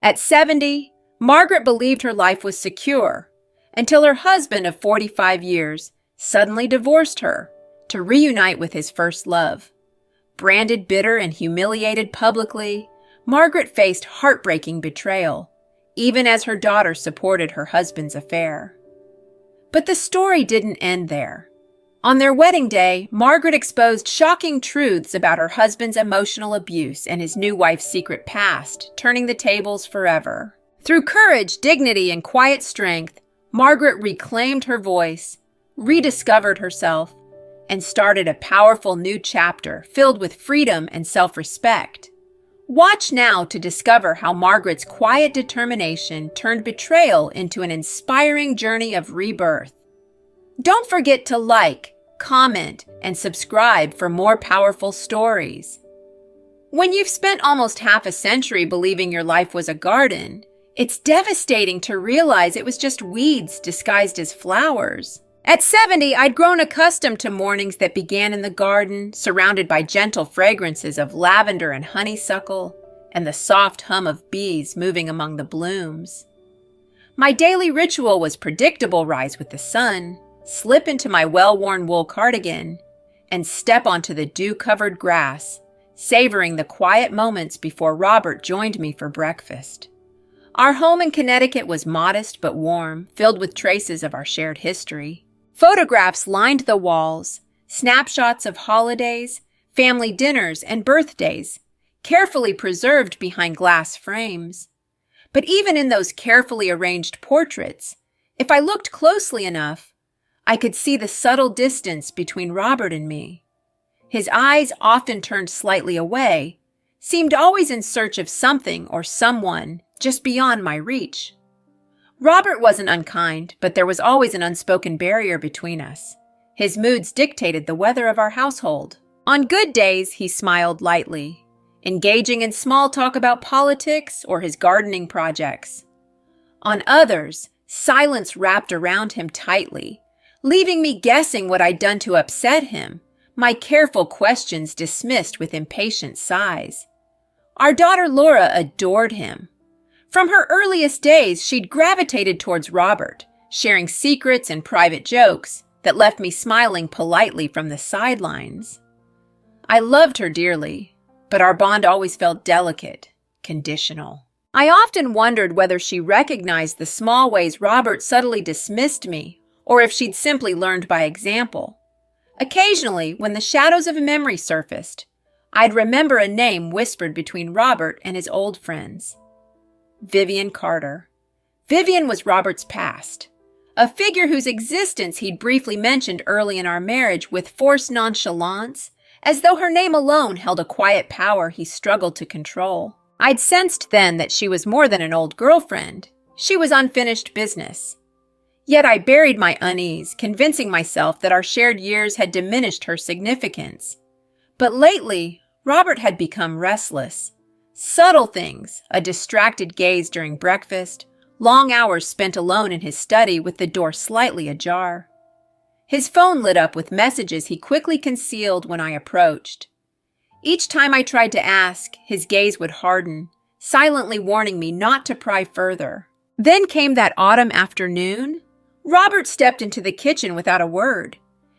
At 70, Margaret believed her life was secure until her husband of 45 years suddenly divorced her to reunite with his first love. Branded bitter and humiliated publicly, Margaret faced heartbreaking betrayal, even as her daughter supported her husband's affair. But the story didn't end there. On their wedding day, Margaret exposed shocking truths about her husband's emotional abuse and his new wife's secret past, turning the tables forever. Through courage, dignity, and quiet strength, Margaret reclaimed her voice, rediscovered herself, and started a powerful new chapter filled with freedom and self-respect. Watch now to discover how Margaret's quiet determination turned betrayal into an inspiring journey of rebirth. Don't forget to like, comment, and subscribe for more powerful stories. When you've spent almost half a century believing your life was a garden, it's devastating to realize it was just weeds disguised as flowers. At 70, I'd grown accustomed to mornings that began in the garden, surrounded by gentle fragrances of lavender and honeysuckle, and the soft hum of bees moving among the blooms. My daily ritual was predictable: rise with the sun, slip into my well-worn wool cardigan, and step onto the dew-covered grass, savoring the quiet moments before Robert joined me for breakfast. Our home in Connecticut was modest but warm, filled with traces of our shared history. Photographs lined the walls, snapshots of holidays, family dinners, and birthdays, carefully preserved behind glass frames. But even in those carefully arranged portraits, if I looked closely enough, I could see the subtle distance between Robert and me. His eyes, often turned slightly away, seemed always in search of something or someone just beyond my reach. Robert wasn't unkind, but there was always an unspoken barrier between us. His moods dictated the weather of our household. On good days, he smiled lightly, engaging in small talk about politics or his gardening projects. On others, silence wrapped around him tightly, leaving me guessing what I'd done to upset him, my careful questions dismissed with impatient sighs. Our daughter Laura adored him. From her earliest days, she'd gravitated towards Robert, sharing secrets and private jokes that left me smiling politely from the sidelines. I loved her dearly, but our bond always felt delicate, conditional. I often wondered whether she recognized the small ways Robert subtly dismissed me, or if she'd simply learned by example. Occasionally, when the shadows of a memory surfaced, I'd remember a name whispered between Robert and his old friends. Vivian Carter. Vivian was Robert's past, a figure whose existence he'd briefly mentioned early in our marriage with forced nonchalance, as though her name alone held a quiet power he struggled to control. I'd sensed then that she was more than an old girlfriend. She was unfinished business. Yet I buried my unease, convincing myself that our shared years had diminished her significance. But lately, Robert had become restless. Subtle things, a distracted gaze during breakfast, long hours spent alone in his study with the door slightly ajar. His phone lit up with messages he quickly concealed when I approached. Each time I tried to ask, his gaze would harden, silently warning me not to pry further. Then came that autumn afternoon. Robert stepped into the kitchen without a word.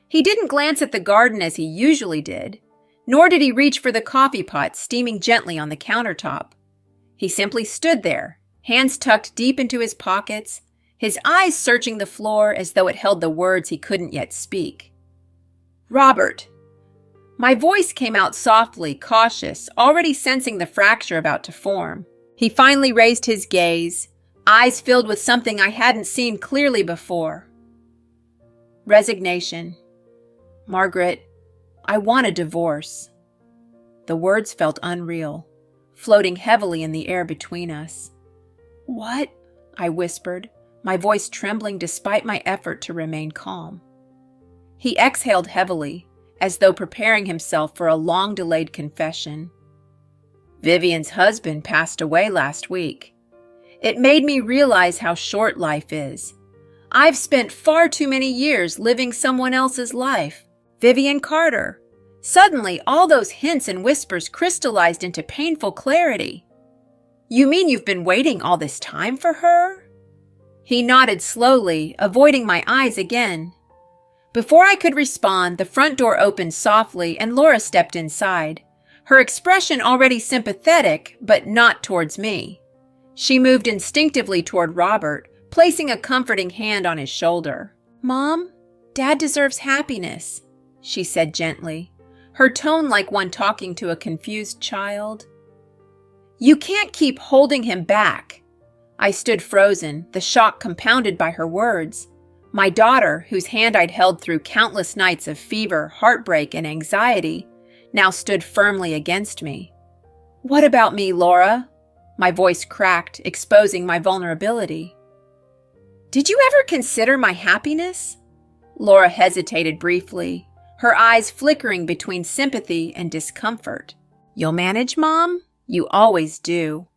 He didn't glance at the garden as he usually did, nor did he reach for the coffee pot steaming gently on the countertop. He simply stood there, hands tucked deep into his pockets, his eyes searching the floor as though it held the words he couldn't yet speak. "Robert." My voice came out softly, cautious, already sensing the fracture about to form. He finally raised his gaze, eyes filled with something I hadn't seen clearly before. "Resignation. Margaret, I want a divorce." The words felt unreal, floating heavily in the air between us. "What?" I whispered, my voice trembling despite my effort to remain calm. He exhaled heavily, as though preparing himself for a long-delayed confession. "Vivian's husband passed away last week. It made me realize how short life is. I've spent far too many years living someone else's life. Vivian Carter." Suddenly, all those hints and whispers crystallized into painful clarity. You mean you've been waiting all this time for her? He nodded slowly, avoiding my eyes again. Before I could respond, the front door opened softly and Laura stepped inside, her expression already sympathetic, but not towards me. She moved instinctively toward Robert, placing a comforting hand on his shoulder. "Mom, Dad deserves happiness," she said gently, her tone like one talking to a confused child. "You can't keep holding him back." I stood frozen, the shock compounded by her words. My daughter, whose hand I'd held through countless nights of fever, heartbreak, and anxiety, now stood firmly against me. "What about me, Laura?" My voice cracked, exposing my vulnerability. "Did you ever consider my happiness?" Laura hesitated briefly, her eyes flickering between sympathy and discomfort. "You'll manage, Mom? You always do."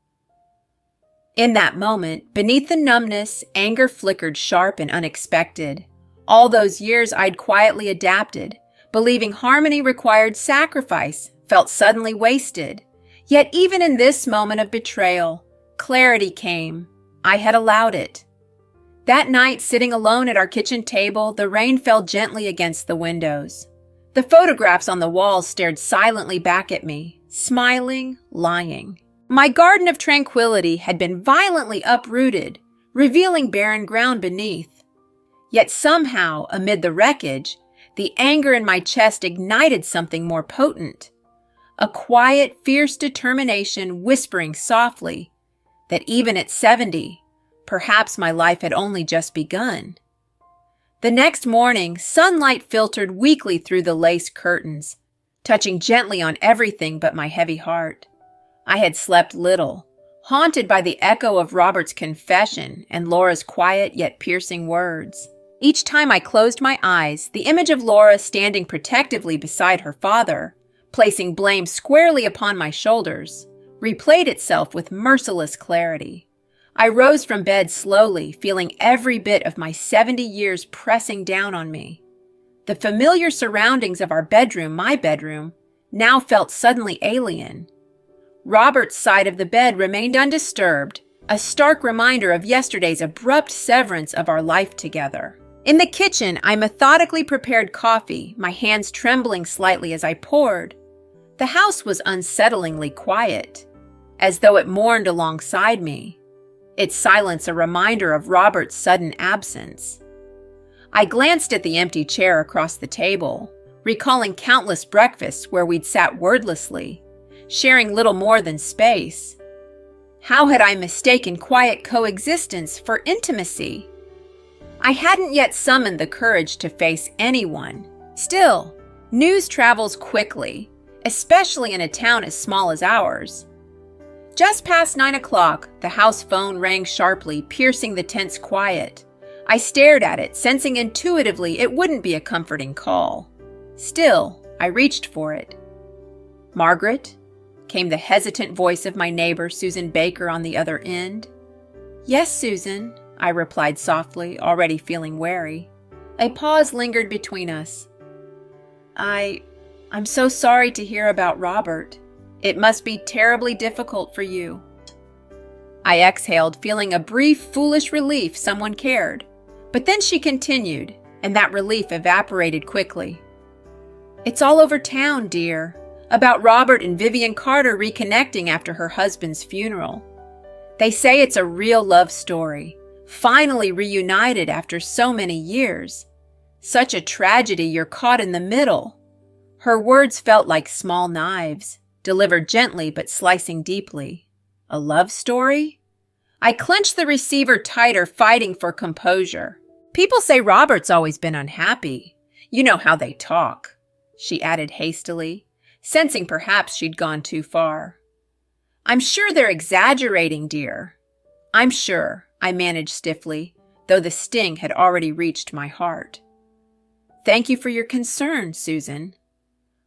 In that moment, beneath the numbness, anger flickered sharp and unexpected. All those years I'd quietly adapted, believing harmony required sacrifice, felt suddenly wasted. Yet even in this moment of betrayal, clarity came. I had allowed it. That night, sitting alone at our kitchen table, the rain fell gently against the windows. The photographs on the walls stared silently back at me, smiling, lying. My garden of tranquility had been violently uprooted, revealing barren ground beneath. Yet somehow, amid the wreckage, the anger in my chest ignited something more potent. A quiet, fierce determination whispering softly that even at 70, perhaps my life had only just begun. The next morning, sunlight filtered weakly through the lace curtains, touching gently on everything but my heavy heart. I had slept little, haunted by the echo of Robert's confession and Laura's quiet yet piercing words. Each time I closed my eyes, the image of Laura standing protectively beside her father, placing blame squarely upon my shoulders, replayed itself with merciless clarity. I rose from bed slowly, feeling every bit of my 70 years pressing down on me. The familiar surroundings of our bedroom, my bedroom, now felt suddenly alien. Robert's side of the bed remained undisturbed, a stark reminder of yesterday's abrupt severance of our life together. In the kitchen, I methodically prepared coffee, my hands trembling slightly as I poured. The house was unsettlingly quiet, as though it mourned alongside me, its silence a reminder of Robert's sudden absence. I glanced at the empty chair across the table, recalling countless breakfasts where we'd sat wordlessly, sharing little more than space. How had I mistaken quiet coexistence for intimacy? I hadn't yet summoned the courage to face anyone. Still, news travels quickly, especially in a town as small as ours. Just past 9 o'clock, the house phone rang sharply, piercing the tense quiet. I stared at it, sensing intuitively it wouldn't be a comforting call. Still, I reached for it. "Margaret?" came the hesitant voice of my neighbor, Susan Baker, on the other end. "Yes, Susan," I replied softly, already feeling wary. A pause lingered between us. I'm so sorry to hear about Robert. It must be terribly difficult for you." I exhaled, feeling a brief, foolish relief someone cared. But then she continued, and that relief evaporated quickly. "It's all over town, dear, about Robert and Vivian Carter reconnecting after her husband's funeral. They say it's a real love story, finally reunited after so many years. Such a tragedy you're caught in the middle." Her words felt like small knives, delivered gently but slicing deeply. A love story? I clenched the receiver tighter, fighting for composure. "People say Robert's always been unhappy. You know how they talk," she added hastily, sensing perhaps she'd gone too far. "I'm sure they're exaggerating, dear." "I'm sure," I managed stiffly, though the sting had already reached my heart. "Thank you for your concern, Susan."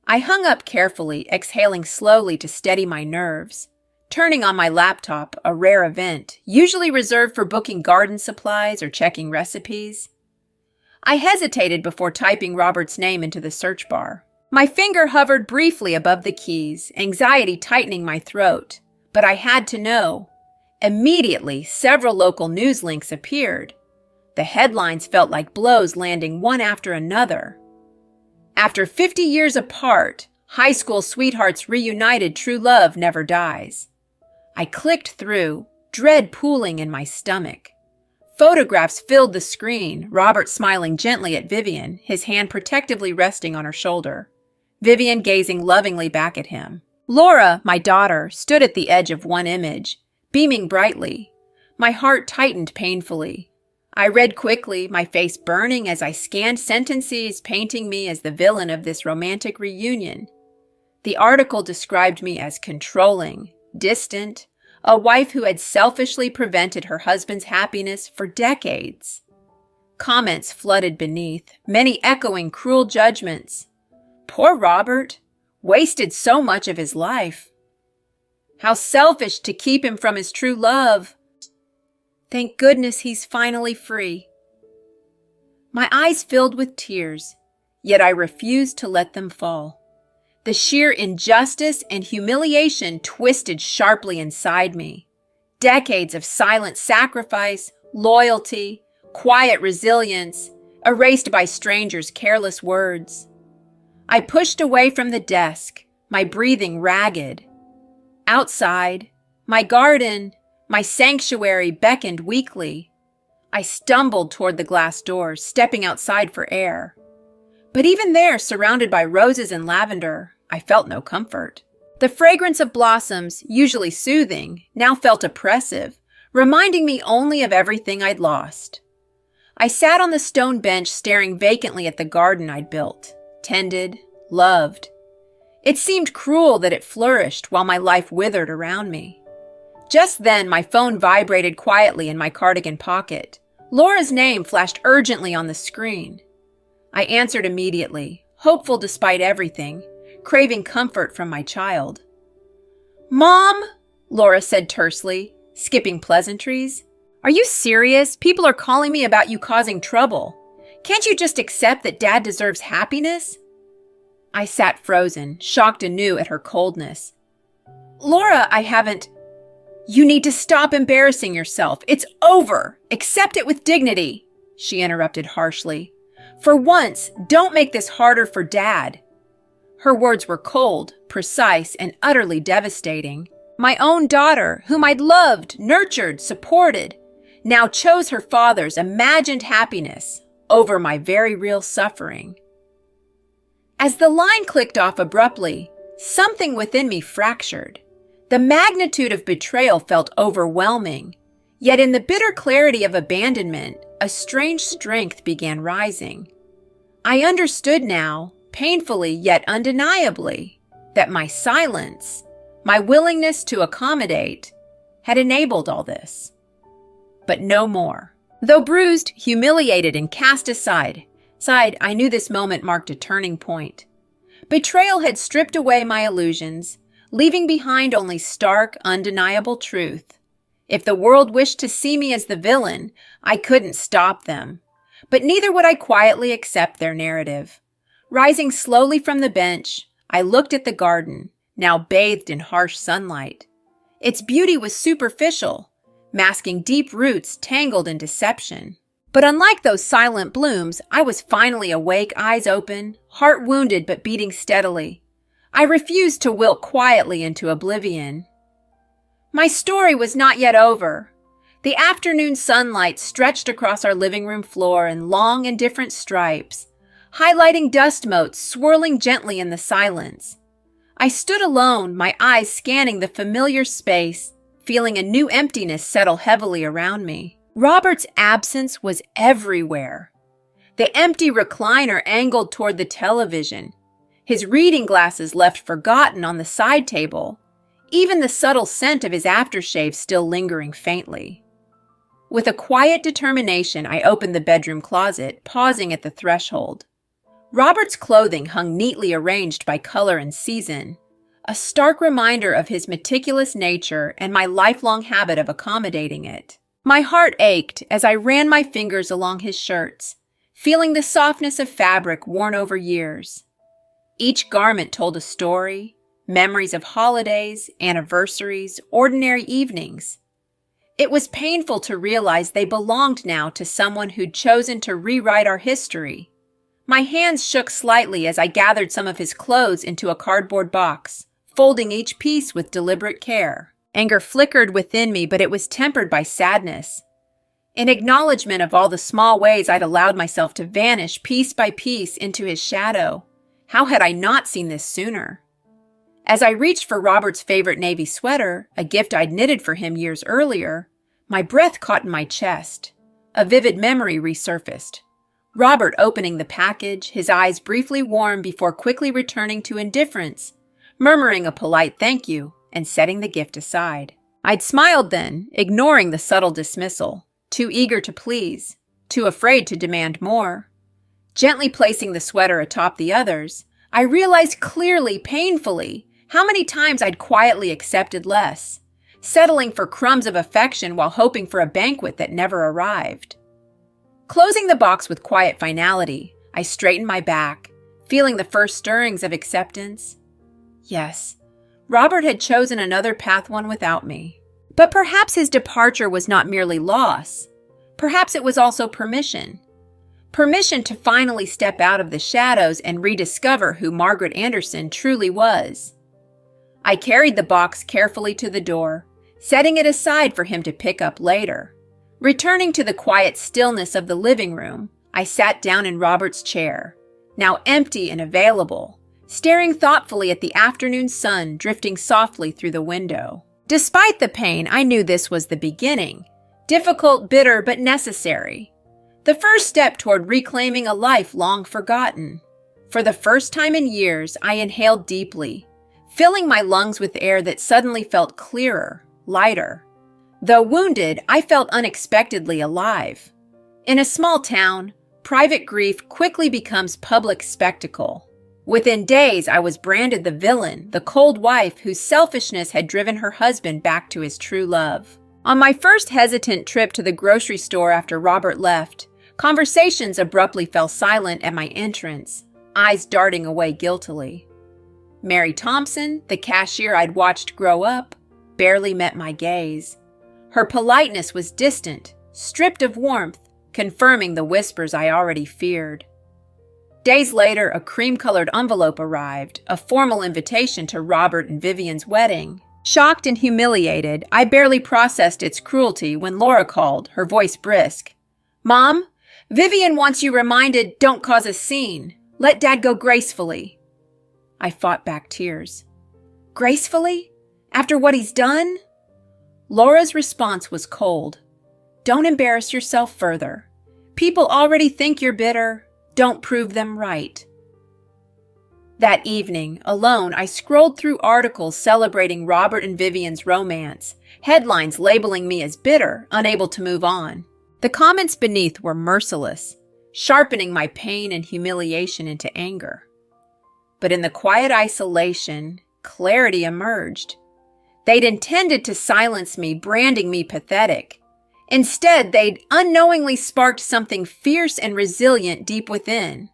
I hung up carefully, exhaling slowly to steady my nerves. Turning on my laptop, a rare event, usually reserved for booking garden supplies or checking recipes. I hesitated before typing Robert's name into the search bar. My finger hovered briefly above the keys, anxiety tightening my throat. But I had to know. Immediately, several local news links appeared. The headlines felt like blows landing one after another. After 50 years apart, high school sweethearts reunited, true love never dies. I clicked through, dread pooling in my stomach. Photographs filled the screen, Robert smiling gently at Vivian, his hand protectively resting on her shoulder. Vivian gazing lovingly back at him. Laura, my daughter, stood at the edge of one image, beaming brightly. My heart tightened painfully. I read quickly, my face burning as I scanned sentences painting me as the villain of this romantic reunion. The article described me as controlling, distant, a wife who had selfishly prevented her husband's happiness for decades. Comments flooded beneath, many echoing cruel judgments. Poor Robert, wasted so much of his life. How selfish to keep him from his true love. Thank goodness he's finally free. My eyes filled with tears, yet I refused to let them fall. The sheer injustice and humiliation twisted sharply inside me. Decades of silent sacrifice, loyalty, quiet resilience, erased by strangers' careless words. I pushed away from the desk, my breathing ragged. Outside, my garden, my sanctuary beckoned weakly. I stumbled toward the glass doors, stepping outside for air. But even there, surrounded by roses and lavender, I felt no comfort. The fragrance of blossoms, usually soothing, now felt oppressive, reminding me only of everything I'd lost. I sat on the stone bench staring vacantly at the garden I'd built, tended, loved. It seemed cruel that it flourished while my life withered around me. Just then, my phone vibrated quietly in my cardigan pocket. Laura's name flashed urgently on the screen. I answered immediately, hopeful despite everything, craving comfort from my child. "Mom," Laura said tersely, skipping pleasantries. "Are you serious? People are calling me about you causing trouble. Can't you just accept that Dad deserves happiness?" I sat frozen, shocked anew at her coldness. "Laura, I haven't—" "You need to stop embarrassing yourself. It's over. Accept it with dignity," she interrupted harshly. "For once, don't make this harder for Dad." Her words were cold, precise, and utterly devastating. My own daughter, whom I'd loved, nurtured, supported, now chose her father's imagined happiness over my very real suffering. As the line clicked off abruptly, something within me fractured. The magnitude of betrayal felt overwhelming, yet in the bitter clarity of abandonment, a strange strength began rising. I understood now, painfully yet undeniably, that my silence, my willingness to accommodate, had enabled all this. But no more. Though bruised, humiliated, and cast aside, I knew this moment marked a turning point. Betrayal had stripped away my illusions, leaving behind only stark, undeniable truth. If the world wished to see me as the villain, I couldn't stop them. But neither would I quietly accept their narrative. Rising slowly from the bench, I looked at the garden, now bathed in harsh sunlight. Its beauty was superficial, masking deep roots tangled in deception. But unlike those silent blooms, I was finally awake, eyes open, heart wounded but beating steadily. I refused to wilt quietly into oblivion. My story was not yet over. The afternoon sunlight stretched across our living room floor in long and different stripes, highlighting dust motes swirling gently in the silence. I stood alone, my eyes scanning the familiar space, feeling a new emptiness settle heavily around me. Robert's absence was everywhere. The empty recliner angled toward the television, his reading glasses left forgotten on the side table, even the subtle scent of his aftershave still lingering faintly. With a quiet determination, I opened the bedroom closet, pausing at the threshold. Robert's clothing hung neatly arranged by color and season, a stark reminder of his meticulous nature and my lifelong habit of accommodating it. My heart ached as I ran my fingers along his shirts, feeling the softness of fabric worn over years. Each garment told a story, memories of holidays, anniversaries, ordinary evenings. It was painful to realize they belonged now to someone who'd chosen to rewrite our history. My hands shook slightly as I gathered some of his clothes into a cardboard box, folding each piece with deliberate care. Anger flickered within me, but it was tempered by sadness. In acknowledgement of all the small ways I'd allowed myself to vanish piece by piece into his shadow, how had I not seen this sooner? As I reached for Robert's favorite navy sweater, a gift I'd knitted for him years earlier, my breath caught in my chest. A vivid memory resurfaced. Robert opening the package, his eyes briefly warm before quickly returning to indifference, murmuring a polite thank you and setting the gift aside. I'd smiled then, ignoring the subtle dismissal, too eager to please, too afraid to demand more. Gently placing the sweater atop the others, I realized clearly, painfully, how many times I'd quietly accepted less, settling for crumbs of affection while hoping for a banquet that never arrived. Closing the box with quiet finality, I straightened my back, feeling the first stirrings of acceptance. Yes, Robert had chosen another path, one without me. But perhaps his departure was not merely loss. Perhaps it was also permission. Permission to finally step out of the shadows and rediscover who Margaret Anderson truly was. I carried the box carefully to the door, setting it aside for him to pick up later. Returning to the quiet stillness of the living room, I sat down in Robert's chair, now empty and available, staring thoughtfully at the afternoon sun drifting softly through the window. Despite the pain, I knew this was the beginning. Difficult, bitter, but necessary. The first step toward reclaiming a life long forgotten. For the first time in years, I inhaled deeply, filling my lungs with air that suddenly felt clearer, lighter. Though wounded, I felt unexpectedly alive. In a small town, private grief quickly becomes public spectacle. Within days, I was branded the villain, the cold wife whose selfishness had driven her husband back to his true love. On my first hesitant trip to the grocery store after Robert left, conversations abruptly fell silent at my entrance, eyes darting away guiltily. Mary Thompson, the cashier I'd watched grow up, barely met my gaze. Her politeness was distant, stripped of warmth, confirming the whispers I already feared. Days later, a cream-colored envelope arrived, a formal invitation to Robert and Vivian's wedding. Shocked and humiliated, I barely processed its cruelty when Laura called, her voice brisk. "Mom, Vivian wants you reminded, don't cause a scene. Let Dad go gracefully." I fought back tears. Gracefully? After what he's done? Laura's response was cold. "Don't embarrass yourself further. People already think you're bitter. Don't prove them right." That evening, alone, I scrolled through articles celebrating Robert and Vivian's romance, headlines labeling me as bitter, unable to move on. The comments beneath were merciless, sharpening my pain and humiliation into anger. But in the quiet isolation, clarity emerged. They'd intended to silence me, branding me pathetic. Instead, they'd unknowingly sparked something fierce and resilient deep within.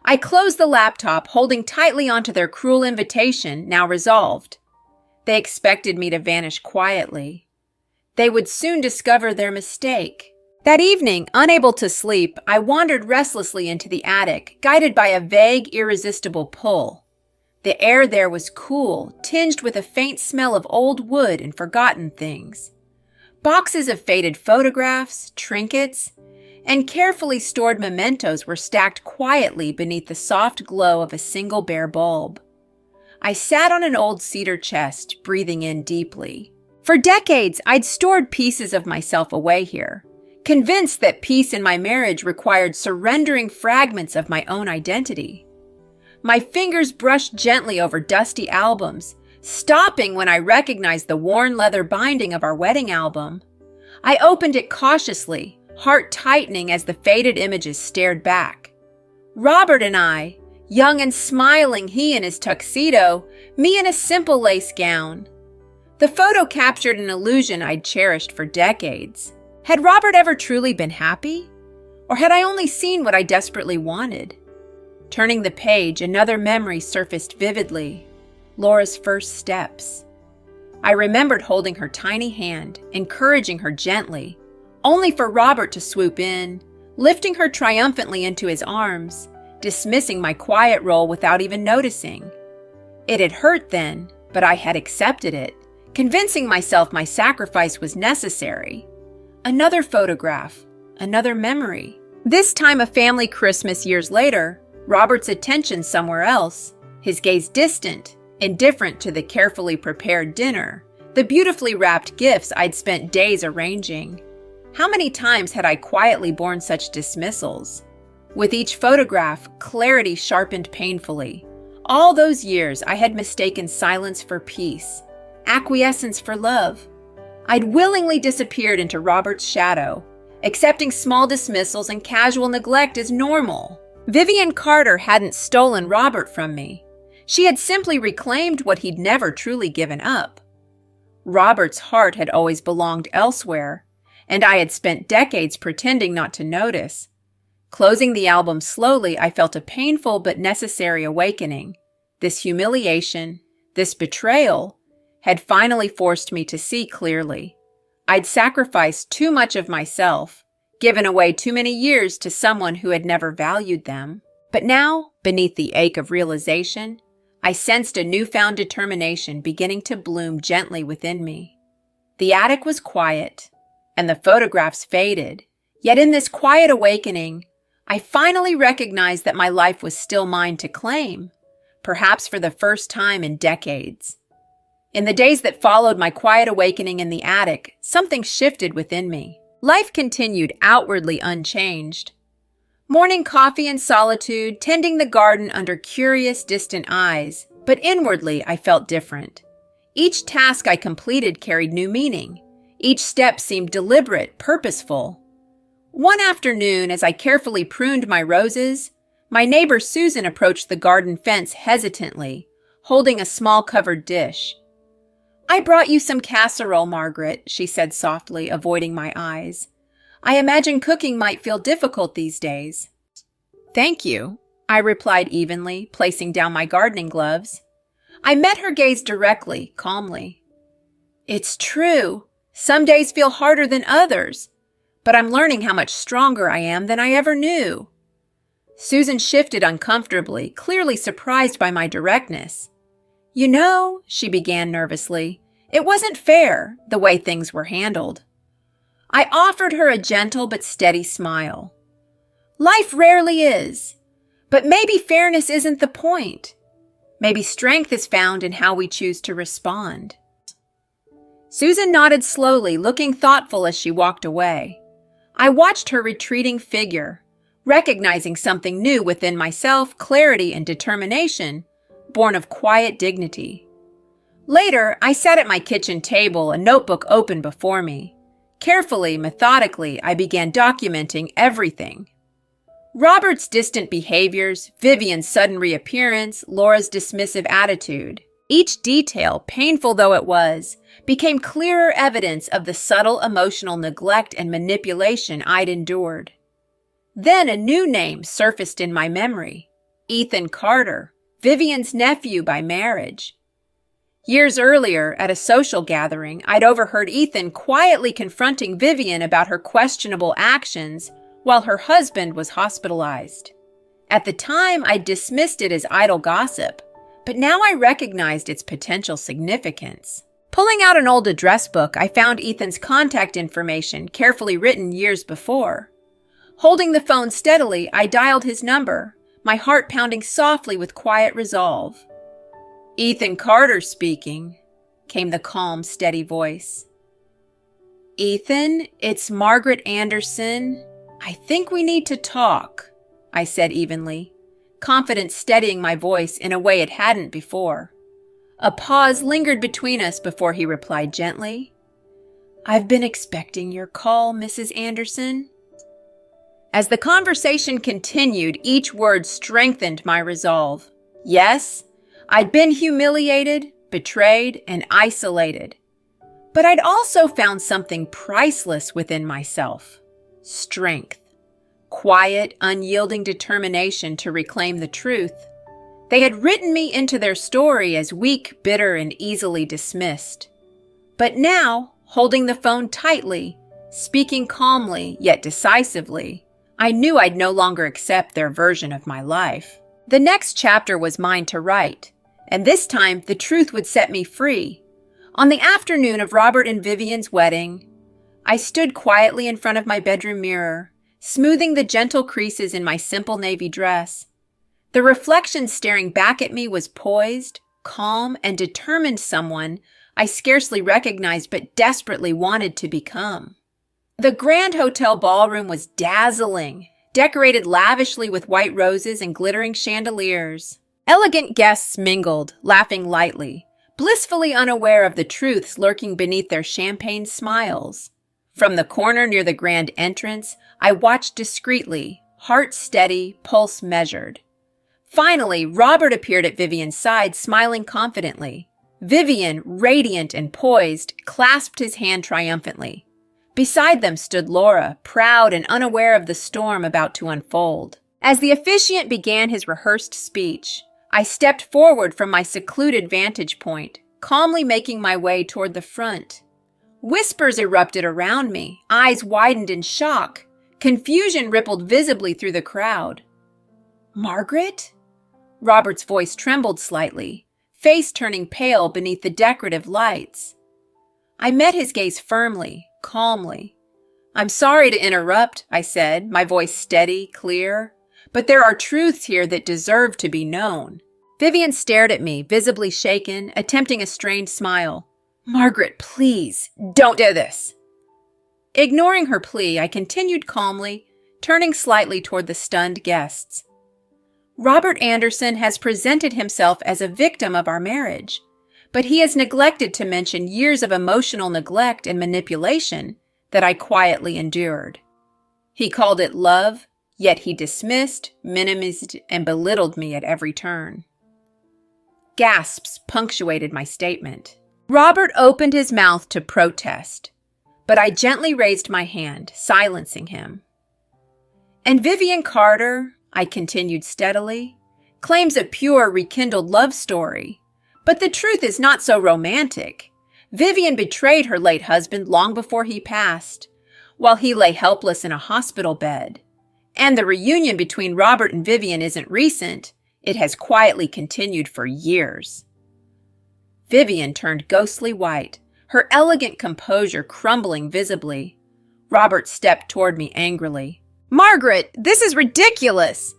I closed the laptop, holding tightly onto their cruel invitation, now resolved. They expected me to vanish quietly. They would soon discover their mistake. That evening, unable to sleep, I wandered restlessly into the attic, guided by a vague, irresistible pull. The air there was cool, tinged with a faint smell of old wood and forgotten things. Boxes of faded photographs, trinkets, and carefully stored mementos were stacked quietly beneath the soft glow of a single bare bulb. I sat on an old cedar chest, breathing in deeply. For decades, I'd stored pieces of myself away here, convinced that peace in my marriage required surrendering fragments of my own identity. My fingers brushed gently over dusty albums, stopping when I recognized the worn leather binding of our wedding album. I opened it cautiously, heart tightening as the faded images stared back. Robert and I, young and smiling, he in his tuxedo, me in a simple lace gown. The photo captured an illusion I'd cherished for decades. Had Robert ever truly been happy? Or had I only seen what I desperately wanted? Turning the page, another memory surfaced vividly. Laura's first steps. I remembered holding her tiny hand, encouraging her gently, only for Robert to swoop in, lifting her triumphantly into his arms, dismissing my quiet role without even noticing. It had hurt then, but I had accepted it, convincing myself my sacrifice was necessary. Another photograph, another memory. This time a family Christmas years later, Robert's attention somewhere else, his gaze distant, indifferent to the carefully prepared dinner, the beautifully wrapped gifts I'd spent days arranging. How many times had I quietly borne such dismissals? With each photograph, clarity sharpened painfully. All those years I had mistaken silence for peace, acquiescence for love. I'd willingly disappeared into Robert's shadow, accepting small dismissals and casual neglect as normal. Vivian Carter hadn't stolen Robert from me. She had simply reclaimed what he'd never truly given up. Robert's heart had always belonged elsewhere, and I had spent decades pretending not to notice. Closing the album slowly, I felt a painful but necessary awakening. This humiliation, this betrayal, had finally forced me to see clearly. I'd sacrificed too much of myself, given away too many years to someone who had never valued them. But now, beneath the ache of realization, I sensed a newfound determination beginning to bloom gently within me. The attic was quiet, and the photographs faded. Yet in this quiet awakening, I finally recognized that my life was still mine to claim, perhaps for the first time in decades. In the days that followed my quiet awakening in the attic, something shifted within me. Life continued outwardly unchanged. Morning coffee and solitude, tending the garden under curious, distant eyes, but inwardly I felt different. Each task I completed carried new meaning. Each step seemed deliberate, purposeful. One afternoon, as I carefully pruned my roses, my neighbor Susan approached the garden fence hesitantly, holding a small covered dish. "I brought you some casserole, Margaret," she said softly, avoiding my eyes. "I imagine cooking might feel difficult these days." "Thank you," I replied evenly, placing down my gardening gloves. I met her gaze directly, calmly. "It's true. Some days feel harder than others, but I'm learning how much stronger I am than I ever knew." Susan shifted uncomfortably, clearly surprised by my directness. "You know," she began nervously, "it wasn't fair, the way things were handled." I offered her a gentle but steady smile. "Life rarely is, but maybe fairness isn't the point. Maybe strength is found in how we choose to respond." Susan nodded slowly, looking thoughtful as she walked away. I watched her retreating figure, recognizing something new within myself, clarity and determination, born of quiet dignity. Later, I sat at my kitchen table, a notebook open before me. Carefully, methodically, I began documenting everything. Robert's distant behaviors, Vivian's sudden reappearance, Laura's dismissive attitude. Each detail, painful though it was, became clearer evidence of the subtle emotional neglect and manipulation I'd endured. Then a new name surfaced in my memory: Ethan Carter, Vivian's nephew by marriage. Years earlier, at a social gathering, I'd overheard Ethan quietly confronting Vivian about her questionable actions while her husband was hospitalized. At the time, I dismissed it as idle gossip, but now I recognized its potential significance. Pulling out an old address book, I found Ethan's contact information, carefully written years before. Holding the phone steadily, I dialed his number, my heart pounding softly with quiet resolve. "Ethan Carter speaking," came the calm, steady voice. "Ethan, it's Margaret Anderson. I think we need to talk," I said evenly, confidence steadying my voice in a way it hadn't before. A pause lingered between us before he replied gently, "I've been expecting your call, Mrs. Anderson." As the conversation continued, each word strengthened my resolve. Yes, I'd been humiliated, betrayed, and isolated. But I'd also found something priceless within myself: strength, quiet, unyielding determination to reclaim the truth. They had written me into their story as weak, bitter, and easily dismissed. But now, holding the phone tightly, speaking calmly yet decisively, I knew I'd no longer accept their version of my life. The next chapter was mine to write, and this time the truth would set me free. On the afternoon of Robert and Vivian's wedding, I stood quietly in front of my bedroom mirror, smoothing the gentle creases in my simple navy dress. The reflection staring back at me was poised, calm, and determined someone I scarcely recognized but desperately wanted to become. The Grand Hotel ballroom was dazzling, decorated lavishly with white roses and glittering chandeliers. Elegant guests mingled, laughing lightly, blissfully unaware of the truths lurking beneath their champagne smiles. From the corner near the grand entrance, I watched discreetly, heart steady, pulse measured. Finally, Robert appeared at Vivian's side, smiling confidently. Vivian, radiant and poised, clasped his hand triumphantly. Beside them stood Laura, proud and unaware of the storm about to unfold. As the officiant began his rehearsed speech, I stepped forward from my secluded vantage point, calmly making my way toward the front. Whispers erupted around me, eyes widened in shock. Confusion rippled visibly through the crowd. "Margaret?" Robert's voice trembled slightly, face turning pale beneath the decorative lights. I met his gaze firmly, calmly. "I'm sorry to interrupt," I said, my voice steady, clear. "But there are truths here that deserve to be known." Vivian stared at me, visibly shaken, attempting a strained smile. "Margaret, please, don't do this." Ignoring her plea, I continued calmly, turning slightly toward the stunned guests. "Robert Anderson has presented himself as a victim of our marriage, but he has neglected to mention years of emotional neglect and manipulation that I quietly endured. He called it love, yet he dismissed, minimized, and belittled me at every turn." Gasps punctuated my statement. Robert opened his mouth to protest, but I gently raised my hand, silencing him. "And Vivian Carter," I continued steadily, "claims a pure, rekindled love story. But the truth is not so romantic. Vivian betrayed her late husband long before he passed, while he lay helpless in a hospital bed. And the reunion between Robert and Vivian isn't recent. It has quietly continued for years." Vivian turned ghostly white, her elegant composure crumbling visibly. Robert stepped toward me angrily. "Margaret, this is ridiculous!"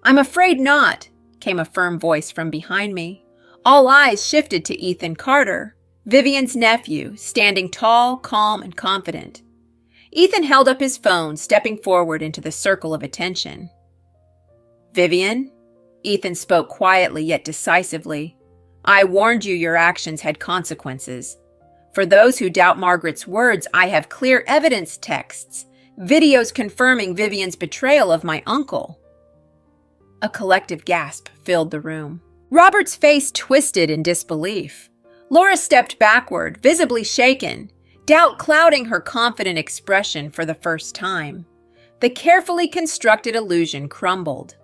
"I'm afraid not," came a firm voice from behind me. All eyes shifted to Ethan Carter, Vivian's nephew, standing tall, calm, and confident. Ethan held up his phone, stepping forward into the circle of attention. "Vivian," Ethan spoke quietly yet decisively, "I warned you your actions had consequences. For those who doubt Margaret's words, I have clear evidence texts, videos confirming Vivian's betrayal of my uncle." A collective gasp filled the room. Robert's face twisted in disbelief. Laura stepped backward, visibly shaken, doubt clouding her confident expression for the first time. The carefully constructed illusion crumbled.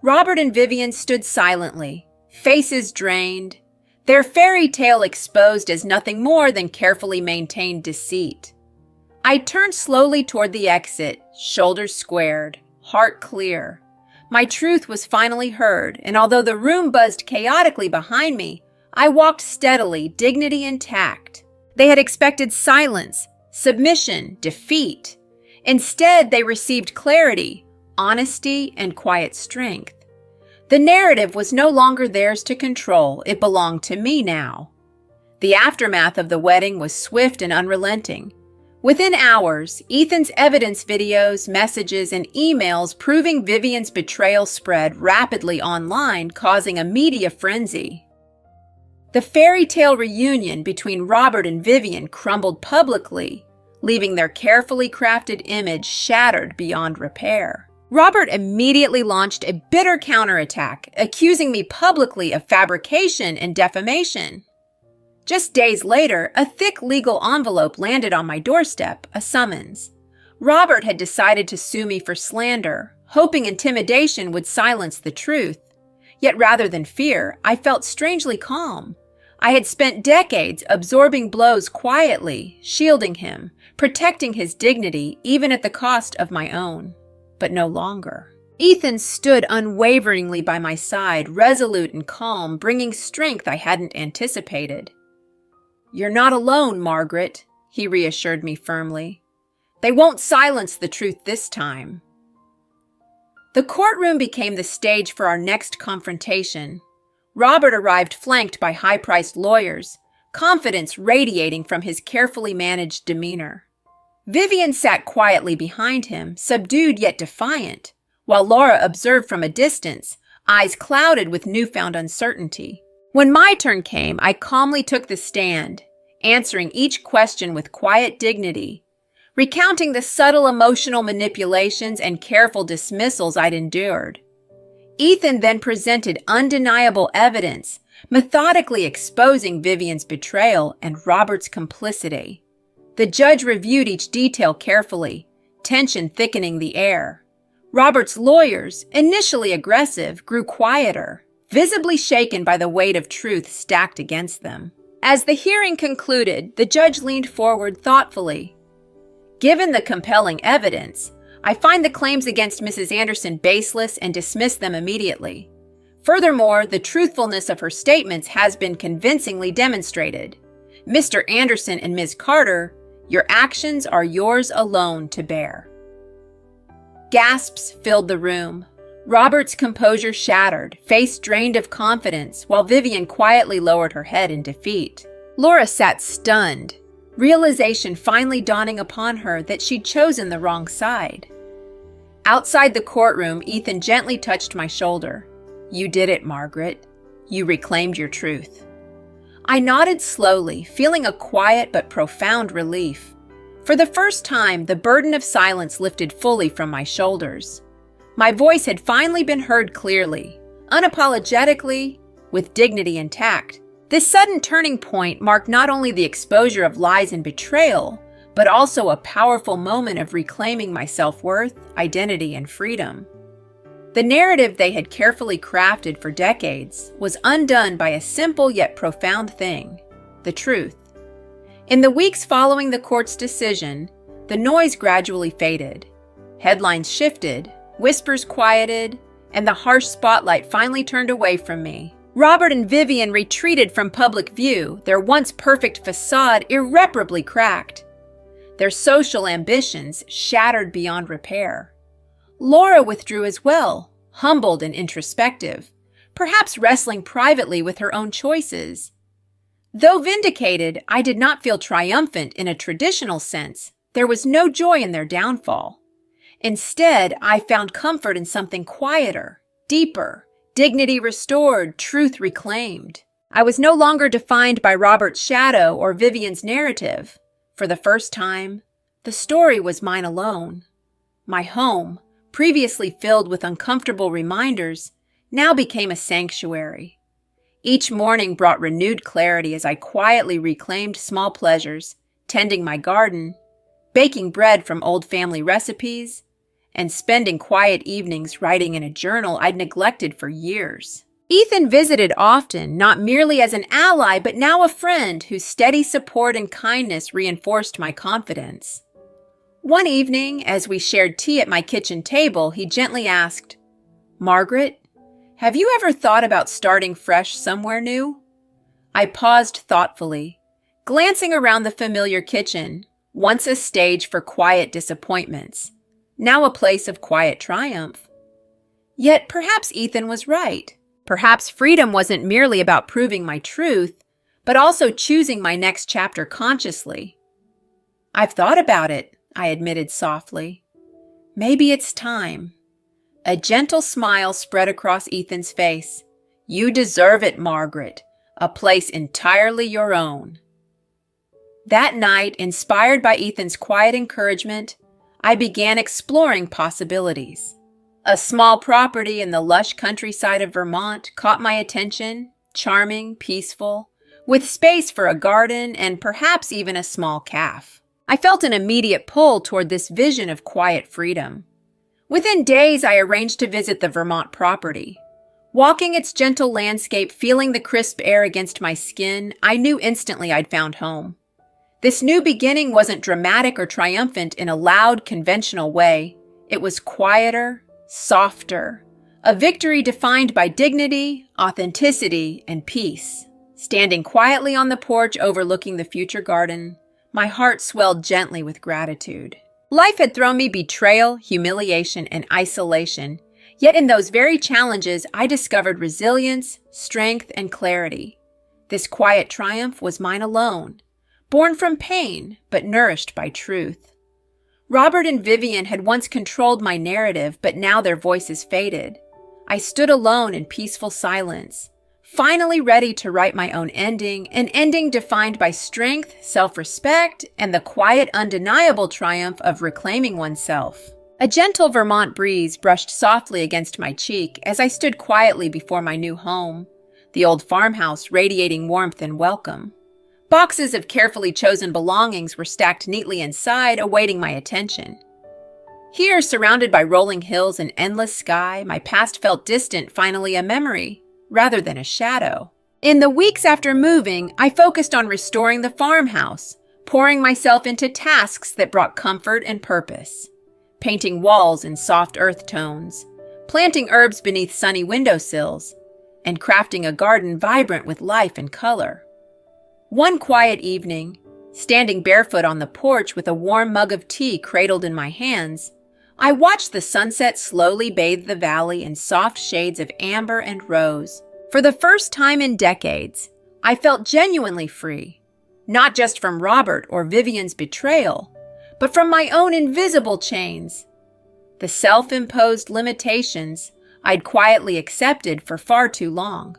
Robert and Vivian stood silently, faces drained, their fairy tale exposed as nothing more than carefully maintained deceit. I turned slowly toward the exit, shoulders squared, heart clear. My truth was finally heard, and although the room buzzed chaotically behind me, I walked steadily, dignity intact. They had expected silence, submission, defeat. Instead, they received clarity, honesty, and quiet strength. The narrative was no longer theirs to control. It belonged to me now. The aftermath of the wedding was swift and unrelenting. Within hours, Ethan's evidence videos, messages, and emails proving Vivian's betrayal spread rapidly online, causing a media frenzy. The fairy tale reunion between Robert and Vivian crumbled publicly, leaving their carefully crafted image shattered beyond repair. Robert immediately launched a bitter counterattack, accusing me publicly of fabrication and defamation. Just days later, a thick legal envelope landed on my doorstep, a summons. Robert had decided to sue me for slander, hoping intimidation would silence the truth. Yet rather than fear, I felt strangely calm. I had spent decades absorbing blows quietly, shielding him, protecting his dignity even at the cost of my own. But no longer. Ethan stood unwaveringly by my side, resolute and calm, bringing strength I hadn't anticipated. "You're not alone, Margaret," he reassured me firmly. "They won't silence the truth this time." The courtroom became the stage for our next confrontation. Robert arrived flanked by high-priced lawyers, confidence radiating from his carefully managed demeanor. Vivian sat quietly behind him, subdued yet defiant, while Laura observed from a distance, eyes clouded with newfound uncertainty. When my turn came, I calmly took the stand, answering each question with quiet dignity, recounting the subtle emotional manipulations and careful dismissals I'd endured. Ethan then presented undeniable evidence, methodically exposing Vivian's betrayal and Robert's complicity. The judge reviewed each detail carefully, tension thickening the air. Robert's lawyers, initially aggressive, grew quieter, visibly shaken by the weight of truth stacked against them. As the hearing concluded, the judge leaned forward thoughtfully. "Given the compelling evidence, I find the claims against Mrs. Anderson baseless and dismiss them immediately. Furthermore, the truthfulness of her statements has been convincingly demonstrated. Mr. Anderson and Ms. Carter, your actions are yours alone to bear." Gasps filled the room. Robert's composure shattered, face drained of confidence, while Vivian quietly lowered her head in defeat. Laura sat stunned, realization finally dawning upon her that she'd chosen the wrong side. Outside the courtroom, Ethan gently touched my shoulder. "You did it, Margaret. You reclaimed your truth." I nodded slowly, feeling a quiet but profound relief. For the first time, the burden of silence lifted fully from my shoulders. My voice had finally been heard clearly, unapologetically, with dignity intact. This sudden turning point marked not only the exposure of lies and betrayal, but also a powerful moment of reclaiming my self-worth, identity, and freedom. The narrative they had carefully crafted for decades was undone by a simple yet profound thing: the truth. In the weeks following the court's decision, the noise gradually faded. Headlines shifted, whispers quieted, and the harsh spotlight finally turned away from me. Robert and Vivian retreated from public view, their once perfect facade irreparably cracked. Their social ambitions shattered beyond repair. Laura withdrew as well, humbled and introspective, perhaps wrestling privately with her own choices. Though vindicated, I did not feel triumphant in a traditional sense. There was no joy in their downfall. Instead, I found comfort in something quieter, deeper, dignity restored, truth reclaimed. I was no longer defined by Robert's shadow or Vivian's narrative. For the first time, the story was mine alone. My home, previously filled with uncomfortable reminders, now became a sanctuary. Each morning brought renewed clarity as I quietly reclaimed small pleasures, tending my garden, baking bread from old family recipes, and spending quiet evenings writing in a journal I'd neglected for years. Ethan visited often, not merely as an ally, but now a friend whose steady support and kindness reinforced my confidence. One evening, as we shared tea at my kitchen table, he gently asked, "Margaret, have you ever thought about starting fresh somewhere new?" I paused thoughtfully, glancing around the familiar kitchen, once a stage for quiet disappointments, now a place of quiet triumph. Yet perhaps Ethan was right. Perhaps freedom wasn't merely about proving my truth, but also choosing my next chapter consciously. "I've thought about it," I admitted softly. "Maybe it's time." A gentle smile spread across Ethan's face. "You deserve it, Margaret. A place entirely your own." That night, inspired by Ethan's quiet encouragement, I began exploring possibilities. A small property in the lush countryside of Vermont caught my attention, charming, peaceful, with space for a garden and perhaps even a small calf. I felt an immediate pull toward this vision of quiet freedom. Within days, I arranged to visit the Vermont property. Walking its gentle landscape, feeling the crisp air against my skin, I knew instantly I'd found home. This new beginning wasn't dramatic or triumphant in a loud, conventional way. It was quieter, softer, a victory defined by dignity, authenticity, and peace. Standing quietly on the porch overlooking the future garden, my heart swelled gently with gratitude. Life had thrown me betrayal, humiliation, and isolation, yet in those very challenges I discovered resilience, strength, and clarity. This quiet triumph was mine alone, born from pain, but nourished by truth. Robert and Vivian had once controlled my narrative, but now their voices faded. I stood alone in peaceful silence, finally ready to write my own ending, an ending defined by strength, self-respect, and the quiet, undeniable triumph of reclaiming oneself. A gentle Vermont breeze brushed softly against my cheek as I stood quietly before my new home, the old farmhouse radiating warmth and welcome. Boxes of carefully chosen belongings were stacked neatly inside, awaiting my attention. Here, surrounded by rolling hills and endless sky, my past felt distant, finally a memory, rather than a shadow. In the weeks after moving, I focused on restoring the farmhouse, pouring myself into tasks that brought comfort and purpose. Painting walls in soft earth tones, planting herbs beneath sunny windowsills, and crafting a garden vibrant with life and color. One quiet evening, standing barefoot on the porch with a warm mug of tea cradled in my hands, I watched the sunset slowly bathe the valley in soft shades of amber and rose. For the first time in decades, I felt genuinely free, not just from Robert or Vivian's betrayal, but from my own invisible chains, the self-imposed limitations I'd quietly accepted for far too long.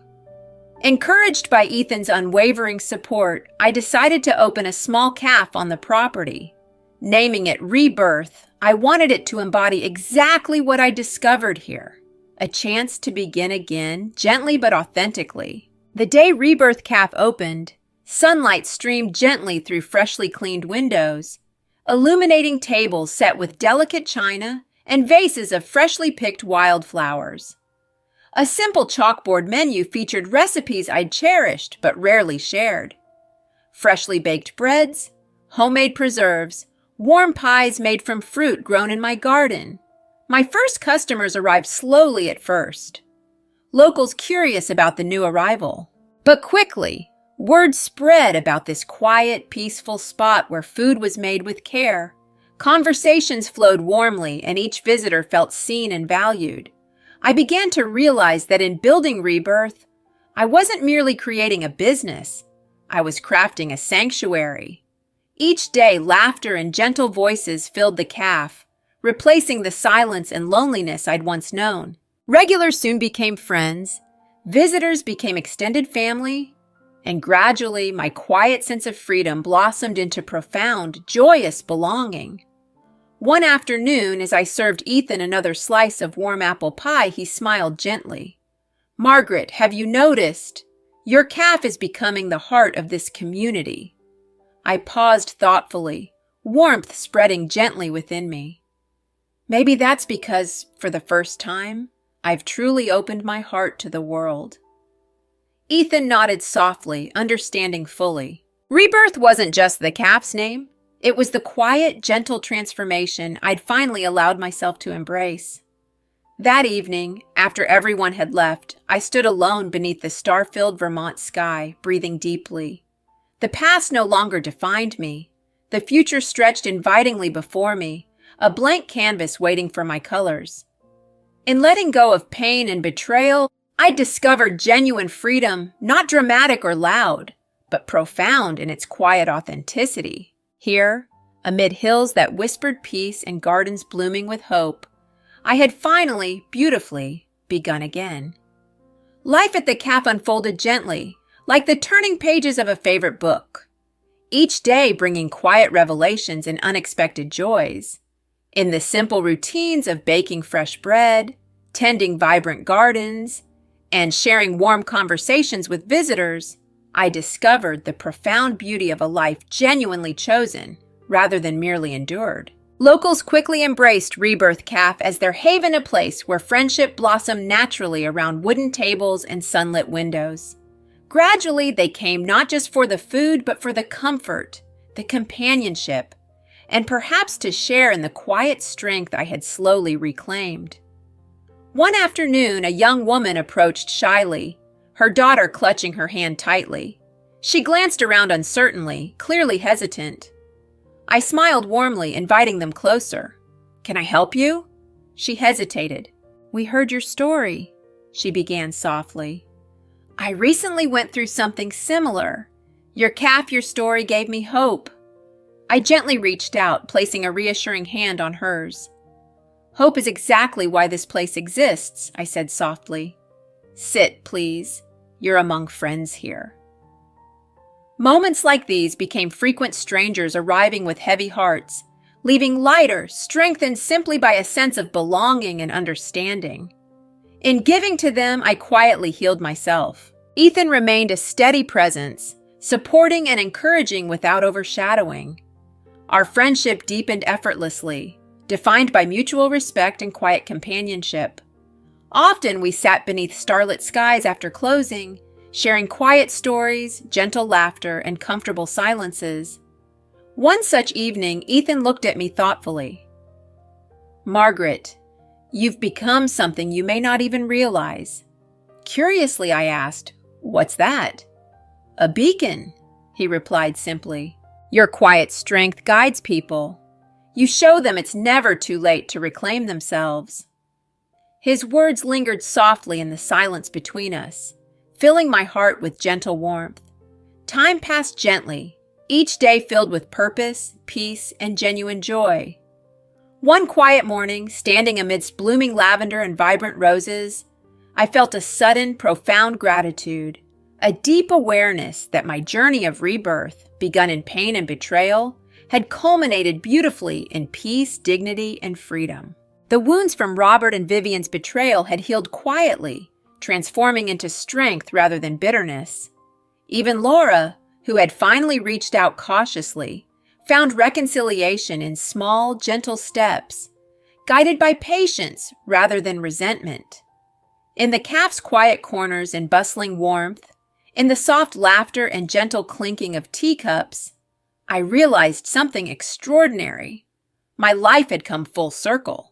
Encouraged by Ethan's unwavering support, I decided to open a small cafe on the property. Naming it Rebirth, I wanted it to embody exactly what I discovered here, a chance to begin again, gently but authentically. The day Rebirth Cafe opened, sunlight streamed gently through freshly cleaned windows, illuminating tables set with delicate china and vases of freshly picked wildflowers. A simple chalkboard menu featured recipes I'd cherished but rarely shared. Freshly baked breads, homemade preserves, warm pies made from fruit grown in my garden. My first customers arrived slowly at first, locals curious about the new arrival. But quickly, word spread about this quiet, peaceful spot where food was made with care. Conversations flowed warmly, and each visitor felt seen and valued. I began to realize that in building Rebirth, I wasn't merely creating a business. I was crafting a sanctuary. Each day, laughter and gentle voices filled the cafe, replacing the silence and loneliness I'd once known. Regulars soon became friends, visitors became extended family, and gradually my quiet sense of freedom blossomed into profound, joyous belonging. One afternoon, as I served Ethan another slice of warm apple pie, he smiled gently. "Margaret, have you noticed? Your cafe is becoming the heart of this community." I paused thoughtfully, warmth spreading gently within me. Maybe that's because, for the first time, I've truly opened my heart to the world. Ethan nodded softly, understanding fully. Rebirth wasn't just the cafe's name. It was the quiet, gentle transformation I'd finally allowed myself to embrace. That evening, after everyone had left, I stood alone beneath the star-filled Vermont sky, breathing deeply. The past no longer defined me. The future stretched invitingly before me, a blank canvas waiting for my colors. In letting go of pain and betrayal, I discovered genuine freedom, not dramatic or loud, but profound in its quiet authenticity. Here, amid hills that whispered peace and gardens blooming with hope, I had finally, beautifully, begun again. Life at the cafe unfolded gently, like the turning pages of a favorite book, each day bringing quiet revelations and unexpected joys. In the simple routines of baking fresh bread, tending vibrant gardens, and sharing warm conversations with visitors, I discovered the profound beauty of a life genuinely chosen rather than merely endured. Locals quickly embraced Rebirth Cafe as their haven, a place where friendship blossomed naturally around wooden tables and sunlit windows. Gradually, they came not just for the food, but for the comfort, the companionship, and perhaps to share in the quiet strength I had slowly reclaimed. One afternoon, a young woman approached shyly, her daughter clutching her hand tightly. She glanced around uncertainly, clearly hesitant. I smiled warmly, inviting them closer. "Can I help you?" She hesitated. "We heard your story," she began softly. "I recently went through something similar. Your story gave me hope." I gently reached out, placing a reassuring hand on hers. "Hope is exactly why this place exists," I said softly. "Sit, please. You're among friends here." Moments like these became frequent strangers arriving with heavy hearts, leaving lighter, strengthened simply by a sense of belonging and understanding. In giving to them, I quietly healed myself. Ethan remained a steady presence, supporting and encouraging without overshadowing. Our friendship deepened effortlessly, defined by mutual respect and quiet companionship. Often we sat beneath starlit skies after closing, sharing quiet stories, gentle laughter, and comfortable silences. One such evening, Ethan looked at me thoughtfully. "Margaret, you've become something you may not even realize." Curiously, I asked, "What's that?" "A beacon," he replied simply. "Your quiet strength guides people. You show them it's never too late to reclaim themselves." His words lingered softly in the silence between us, filling my heart with gentle warmth. Time passed gently, each day filled with purpose, peace, and genuine joy. One quiet morning, standing amidst blooming lavender and vibrant roses, I felt a sudden, profound gratitude, a deep awareness that my journey of rebirth, begun in pain and betrayal, had culminated beautifully in peace, dignity, and freedom. The wounds from Robert and Vivian's betrayal had healed quietly, transforming into strength rather than bitterness. Even Laura, who had finally reached out cautiously, found reconciliation in small, gentle steps, guided by patience rather than resentment. In the cafe's quiet corners and bustling warmth, in the soft laughter and gentle clinking of teacups, I realized something extraordinary. My life had come full circle.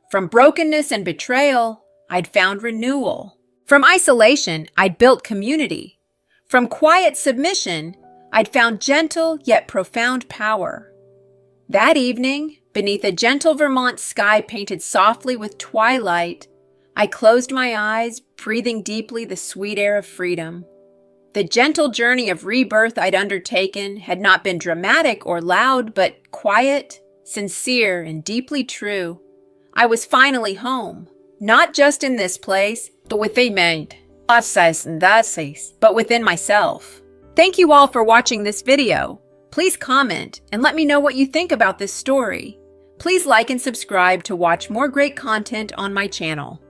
From brokenness and betrayal, I'd found renewal. From isolation, I'd built community. From quiet submission, I'd found gentle yet profound power. That evening, beneath a gentle Vermont sky painted softly with twilight, I closed my eyes, breathing deeply the sweet air of freedom. The gentle journey of rebirth I'd undertaken had not been dramatic or loud, but quiet, sincere, and deeply true. I was finally home, not just in this place, but within myself. Thank you all for watching this video. Please comment and let me know what you think about this story. Please like and subscribe to watch more great content on my channel.